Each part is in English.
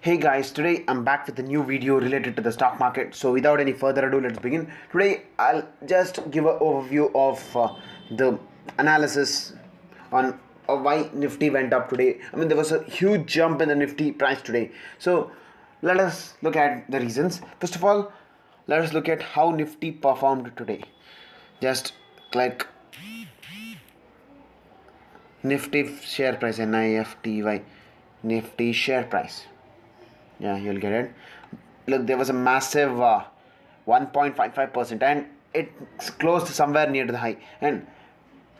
Hey guys, today I'm back with a new video related to the stock market. So without any further ado, let's begin. Today I'll just give an overview of the analysis on why Nifty went up today. I mean, there was a huge jump in the Nifty price today. So let us look at the reasons. First of all, let us look at how Nifty performed today. Just like Nifty share price, NIFTY, Nifty share price. Yeah, you'll get it. Look, there was a massive 1.55%, and it's closed somewhere near to the high. And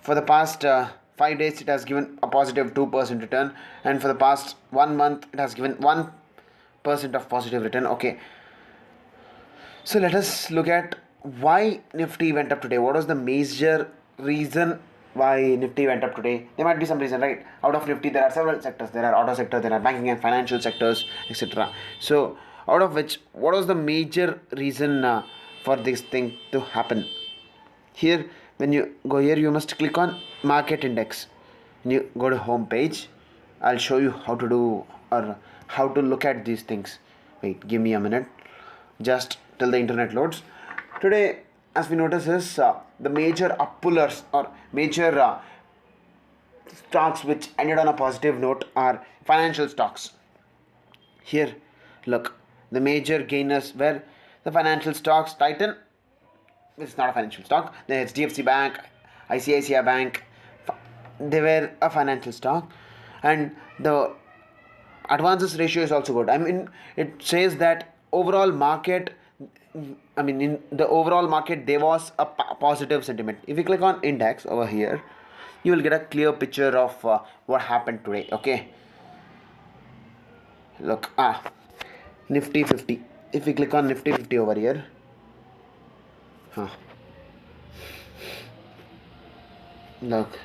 for the past 5 days, it has given a positive 2% return, and for the past 1 month, it has given 1% of positive return. Okay, so let us look at why Nifty went up today. What was the major reason why Nifty went up today? There might be some reason, right? Out of Nifty, there are several sectors. There are auto sector, there are banking and financial sectors, etc. So, out of which, what was the major reason for this thing to happen? Here, when you go here, you must click on Market Index. When you go to Home page, I'll show you how to do or how to look at these things. Wait, give me a minute. Just till the internet loads. Today, as we notice, is the major up pullers or major stocks which ended on a positive note are financial stocks. Here, look, the major gainers were the financial stocks. Titan, it's not a financial stock. The HDFC Bank, ICICI Bank, they were a financial stock, and the advances ratio is also good. I mean, it says that overall market, I mean, in the overall market there was a positive sentiment. If you click on index over here, you will get a clear picture of what happened today. Okay, look, Nifty 50. If we click on Nifty 50 over here, look,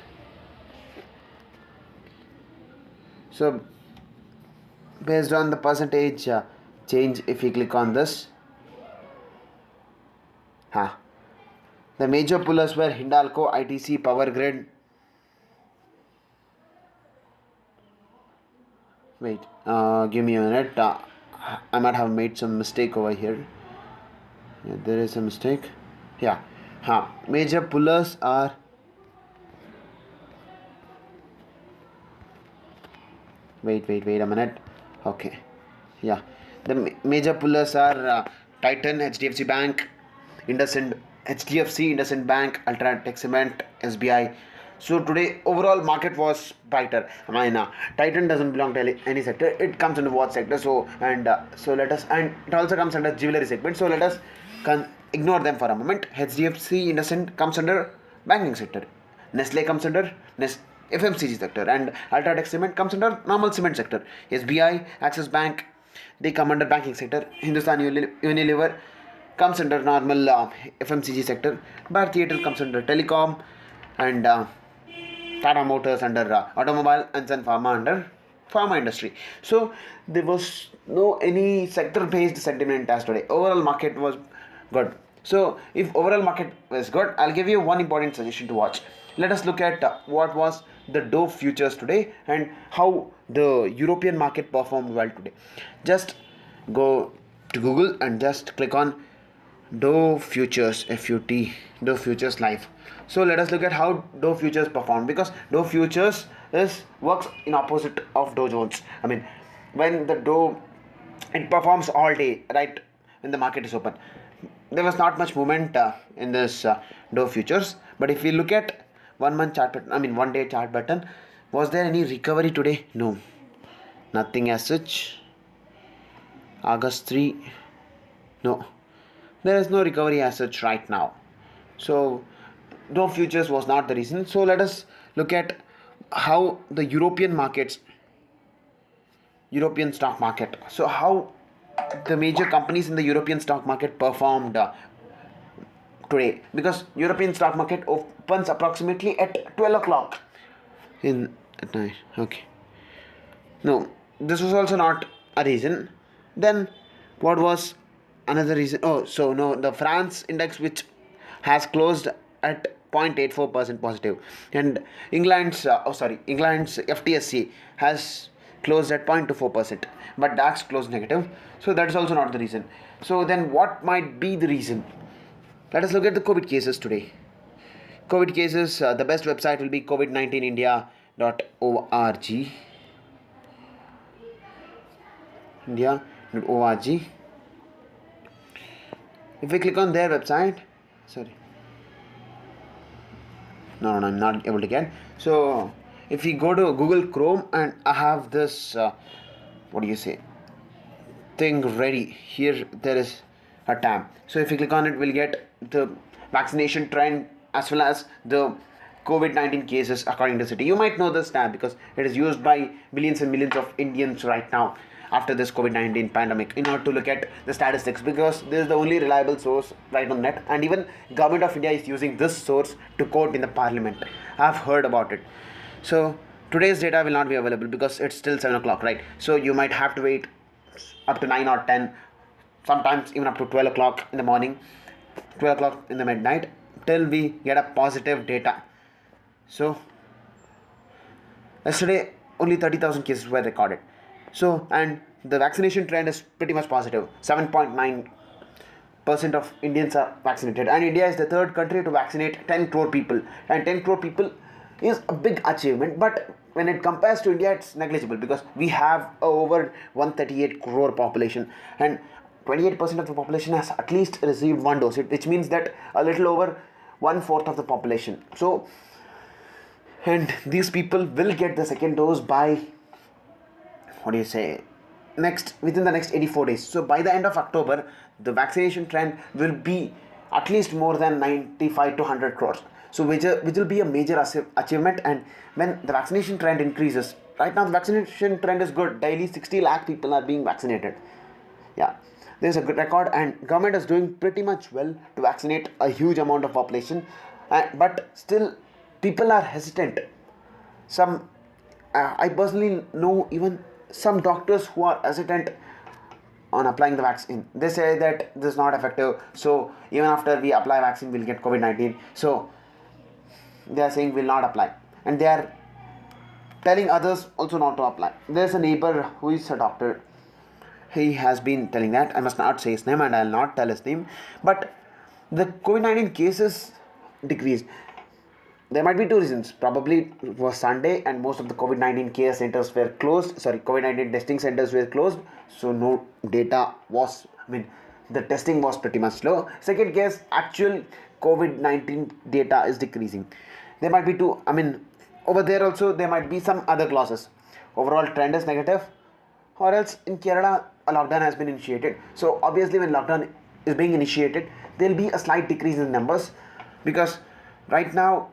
so based on the percentage change, if we click on this, the major pullers were Hindalco, ITC, Power Grid. Wait, give me a minute. I might have made some mistake over here. Yeah, there is a mistake. Yeah, major pullers are. Wait a minute. Okay, yeah, the major pullers are Titan, HDFC Bank, IndusInd, HDFC, IndusInd Bank, Ultratech Cement, SBI. So today overall market was brighter. I mean, Titan doesn't belong to any sector. It comes under what sector? So so let us, and it also comes under jewelry segment. So let us ignore them for a moment. HDFC, IndusInd comes under banking sector. Nestle comes under FMCG sector, and Ultratech Cement comes under normal cement sector. SBI, Axis Bank, they come under banking sector. Hindustan Unilever comes under normal FMCG sector. Bharti Airtel comes under telecom, and Tata Motors under automobile, and Sun Pharma under pharma industry. So there was no any sector based sentiment as today. Overall market was good. So if overall market was good, I'll give you one important suggestion to watch. Let us look at what was the Dow futures today and how the European market performed well today. Just go to Google and just click on Dow Futures, FUT, Dow Futures Live. So let us look at how Dow Futures performed, because Dow Futures works in opposite of Dow Jones. I mean, when the Dow, it performs all day, right, when the market is open. There was not much movement in this Dow Futures, but if we look at 1 month chart pattern, I mean 1 day chart pattern, was there any recovery today? No, nothing as such. August 3, no, there is no recovery as such right now. So Dow Futures was not the reason. So let us look at how the European stock market. So how the major companies in the European stock market performed today, because European stock market opens approximately at 12 o'clock in at night. Okay, no, this was also not a reason. Then what was another reason? Oh, so no, the France index, which has closed at 0.84% positive, and England's England's FTSE has closed at 0.24%, but DAX closed negative. So that is also not the reason. So then what might be the reason? Let us look at the COVID cases today. COVID cases, the best website will be covid19india.org. India.org. If we click on their website, sorry, no, I'm not able to get. So if we go to Google Chrome and I have this, what do you say, thing ready here, there is a tab. So if you click on it, we'll get the vaccination trend as well as the COVID-19 cases according to city. You might know this tab because it is used by millions and millions of Indians right now after this COVID-19 pandemic in order to look at the statistics, because this is the only reliable source right on net, and even government of India is using this source to quote in the parliament. I've heard about it. So today's data will not be available because it's still 7 o'clock, right? So you might have to wait up to 9 or 10, sometimes even up to 12 o'clock in the morning, 12 o'clock in the midnight, till we get a positive data. So yesterday only 30,000 cases were recorded. So, and the vaccination trend is pretty much positive. 7.9% of Indians are vaccinated, and India is the third country to vaccinate 10 crore people, and 10 crore people is a big achievement, but when it compares to India, it's negligible because we have over 138 crore population, and 28% of the population has at least received one dose, which means that a little over 1/4 of the population. So, and these people will get the second dose by, what do you say, within the next 84 days. So by the end of October, the vaccination trend will be at least more than 95 to 100 crores. So which will be a major achievement. And when the vaccination trend increases, right now the vaccination trend is good. Daily 60 lakh people are being vaccinated. Yeah, there's a good record, and government is doing pretty much well to vaccinate a huge amount of population. But still, people are hesitant. Some, I personally know even some doctors who are hesitant on applying the vaccine. They say that this is not effective, so even after we apply vaccine we'll get COVID-19. So they are saying will not apply, and they are telling others also not to apply. There's a neighbor who is a doctor. He has been telling that. I must not say his name, and I'll not tell his name. But the COVID-19 cases decreased. There might be two reasons. Probably it was Sunday and most of the COVID-19 care centers were closed. COVID-19 testing centers were closed. So no data was, the testing was pretty much low. Second case, actual COVID-19 data is decreasing. There might be two, over there also there might be some other clauses. Overall trend is negative, or else in Kerala a lockdown has been initiated. So obviously when lockdown is being initiated, there will be a slight decrease in numbers, because right now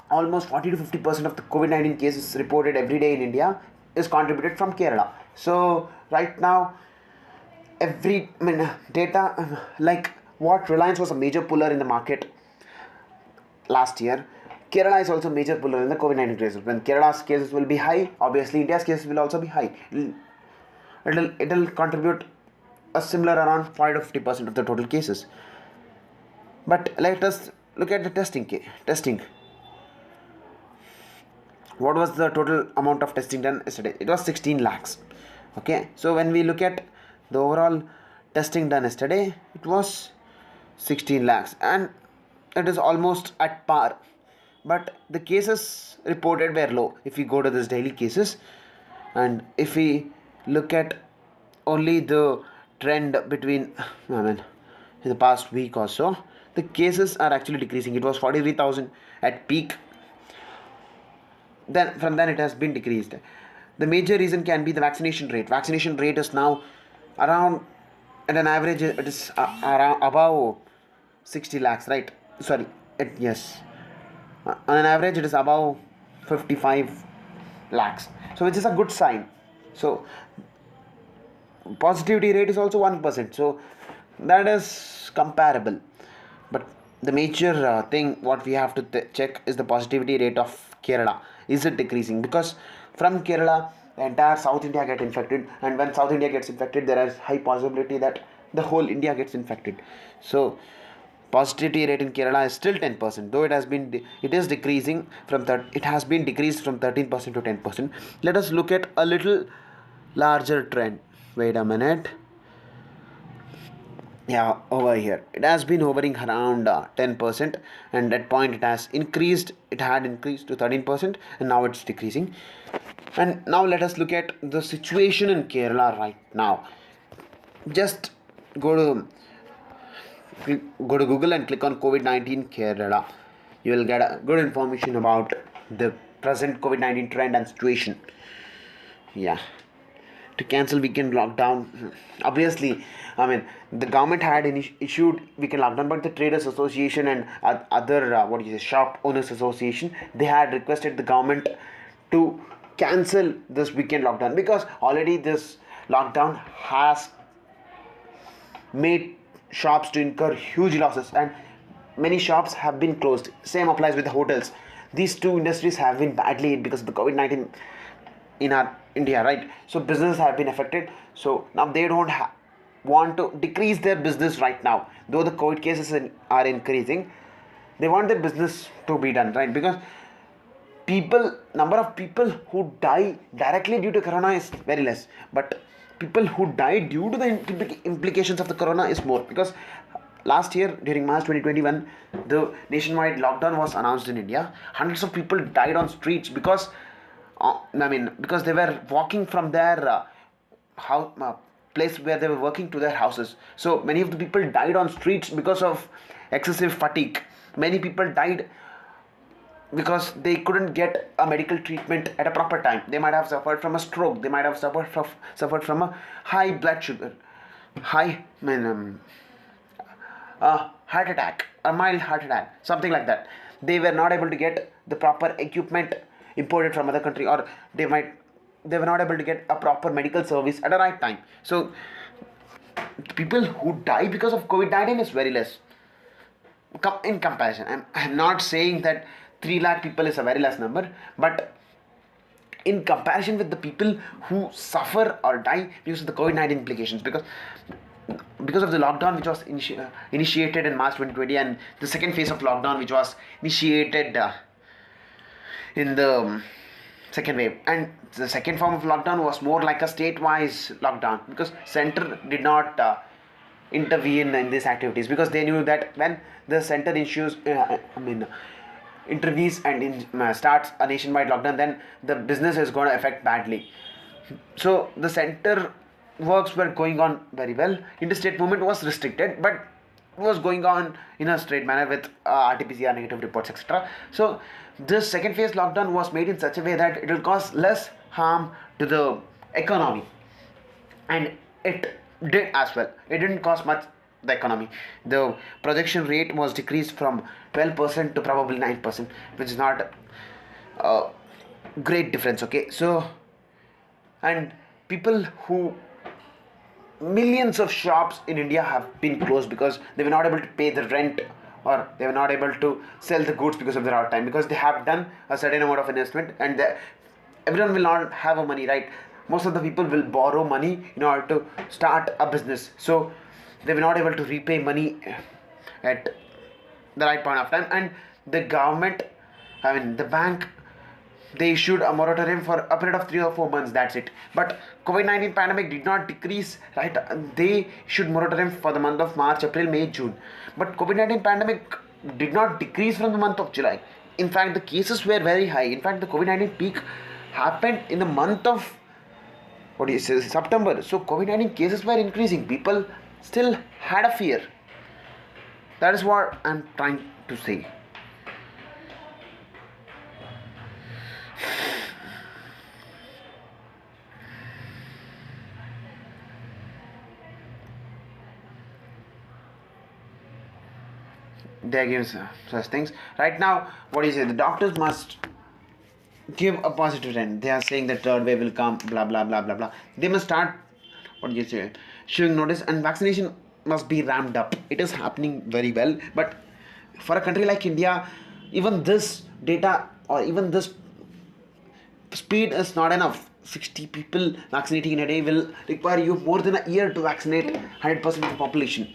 almost 40 to 50% of the COVID-19 cases reported every day in India is contributed from Kerala. So right now, data, like what Reliance was a major puller in the market last year, Kerala is also a major puller in the COVID-19 cases. When Kerala's cases will be high, obviously India's cases will also be high. It'll contribute a similar around 40 to 50% of the total cases. But let us look at the testing. What was the total amount of testing done yesterday? It was 16 lakhs. Okay, so when we look at the overall testing done yesterday, it was 16 lakhs, and it is almost at par. But the cases reported were low. If we go to this daily cases, and if we look at only the trend between, in the past week or so, the cases are actually decreasing. It was 43,000 at peak. Then from then it has been decreased. The major reason can be the vaccination rate. Vaccination rate is now around, at an average it is around above 60 lakhs, right? Yes. On an average it is above 55 lakhs. So which is a good sign. So positivity rate is also 1%. So that is comparable. But the major thing what we have to check is the positivity rate of Kerala. Is it decreasing? Because from Kerala, the entire South India gets infected, and when South India gets infected, there is high possibility that the whole India gets infected. So Positivity rate in Kerala is still 10%, though it is decreasing it has been decreased from 13% to 10%. Let us look at a little larger trend. Wait a minute. Yeah, over here it has been hovering around 10%, and at point it had increased to 13%, and now it's decreasing. And now let us look at the situation in Kerala right now. Just go to go to Google and click on COVID-19 Kerala. You will get a good information about the present COVID-19 trend and situation. Yeah. To cancel weekend lockdown, obviously, I mean, the government had issued weekend lockdown, but the Traders Association and other shop owners association, they had requested the government to cancel this weekend lockdown, because already this lockdown has made shops to incur huge losses, and many shops have been closed. Same applies with the hotels. These two industries have been badly hit because of the COVID-19 in our India, right? So businesses have been affected. So now they don't want to decrease their business right now, though the COVID cases are increasing. They want their business to be done, right? Because number of people who die directly due to corona is very less, but people who die due to the implications of the corona is more, because last year during March 2021 the nationwide lockdown was announced in India. Hundreds of people died on streets because because they were walking from their place where they were working to their houses. So many of the people died on streets because of excessive fatigue. Many people died because they couldn't get a medical treatment at a proper time. They might have suffered from a stroke. They might have suffered from a high blood sugar, heart attack, a mild heart attack, something like that. They were not able to get the proper equipment imported from other country, or they were not able to get a proper medical service at the right time. So people who die because of COVID-19 is very less in comparison. I'm not saying that 3 lakh people is a very less number, but in comparison with the people who suffer or die because of the COVID-19 implications, because of the lockdown which was initiated in March 2020, and the second phase of lockdown which was initiated in the second wave, and the second form of lockdown was more like a state-wise lockdown, because center did not intervene in these activities, because they knew that when the center intervenes and starts a nationwide lockdown, then the business is going to affect badly. So the center works were going on very well. Interstate movement was restricted, but it was going on in a straight manner with RT-PCR negative reports, etc. So this second phase lockdown was made in such a way that it will cause less harm to the economy, and it did as well. It didn't cost much the economy. The projection rate was decreased from 12% to probably 9%, which is not a great difference. Okay, so, and millions of shops in India have been closed because they were not able to pay the rent, or they were not able to sell the goods because of their hard time, because they have done a certain amount of investment, and everyone will not have a money, right? Most of the people will borrow money in order to start a business, so they were not able to repay money at the right point of time. And the government, the bank, they issued a moratorium for a period of 3 or 4 months. That's it. But COVID-19 pandemic did not decrease, right? They issued moratorium for the month of March, April, May, June. But COVID-19 pandemic did not decrease from the month of July. In fact, the cases were very high. In fact, the COVID-19 peak happened in the month of September. So COVID-19 cases were increasing. People still had a fear. That is what I'm trying to say. They give such things. Right now, the doctors must give a positive trend. They are saying that third wave will come, blah blah blah blah blah. They must start showing notice, and vaccination must be ramped up. It is happening very well, but for a country like India, even this data or even this speed is not enough. 60 people vaccinating in a day will require you more than a year to vaccinate 100% of the population.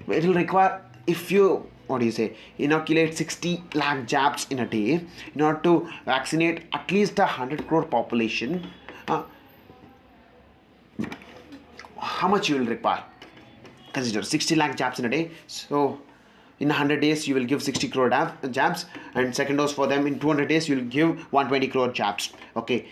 It will require if you, what do you say, inoculate 60 lakh jabs in a day in order to vaccinate at least 100 crore population, how much you will require? Consider 60 lakh jabs in a day. So in 100 days you will give 60 crore jabs, and second dose for them in 200 days you will give 120 crore jabs. Okay,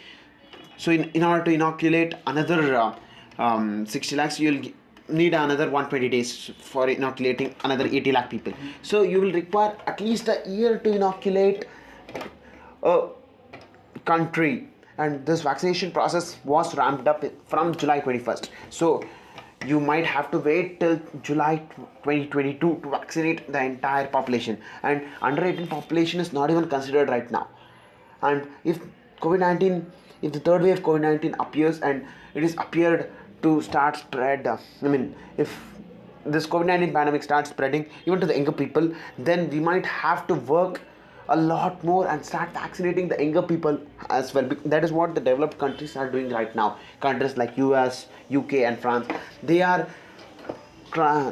so in order to inoculate another 60 lakhs, you will need another 120 days for inoculating another 80 lakh people. So you will require at least a year to inoculate a country, and this vaccination process was ramped up from July 21st. So you might have to wait till July 2022 to vaccinate the entire population, and under 18 population is not even considered right now. And if COVID-19, if the third wave of COVID-19 appears and it is appeared to start spread, if this COVID-19 pandemic starts spreading even to the younger people, then we might have to work a lot more and start vaccinating the younger people as well. That is what the developed countries are doing right now. Countries like US, UK and France, they are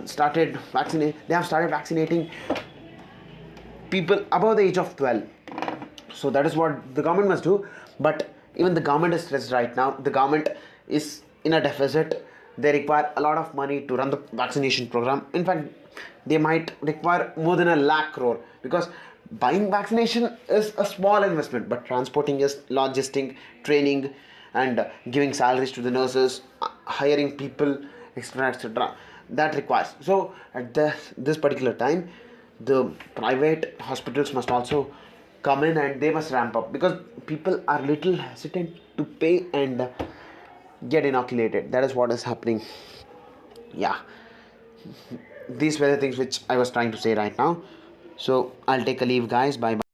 started vaccinating people above the age of 12. So that is what the government must do. But even the government is stressed right now. The government is in a deficit. They require a lot of money to run the vaccination program. In fact, they might require more than 1 lakh crore, because buying vaccination is a small investment, but transporting is logistic, training, and giving salaries to the nurses, hiring people, etc. That requires. So at this particular time, the private hospitals must also come in and they must ramp up, because people are little hesitant to pay and get inoculated. That is what is happening. Yeah, these were the things which I was trying to say right now. So I'll take a leave, guys. Bye bye.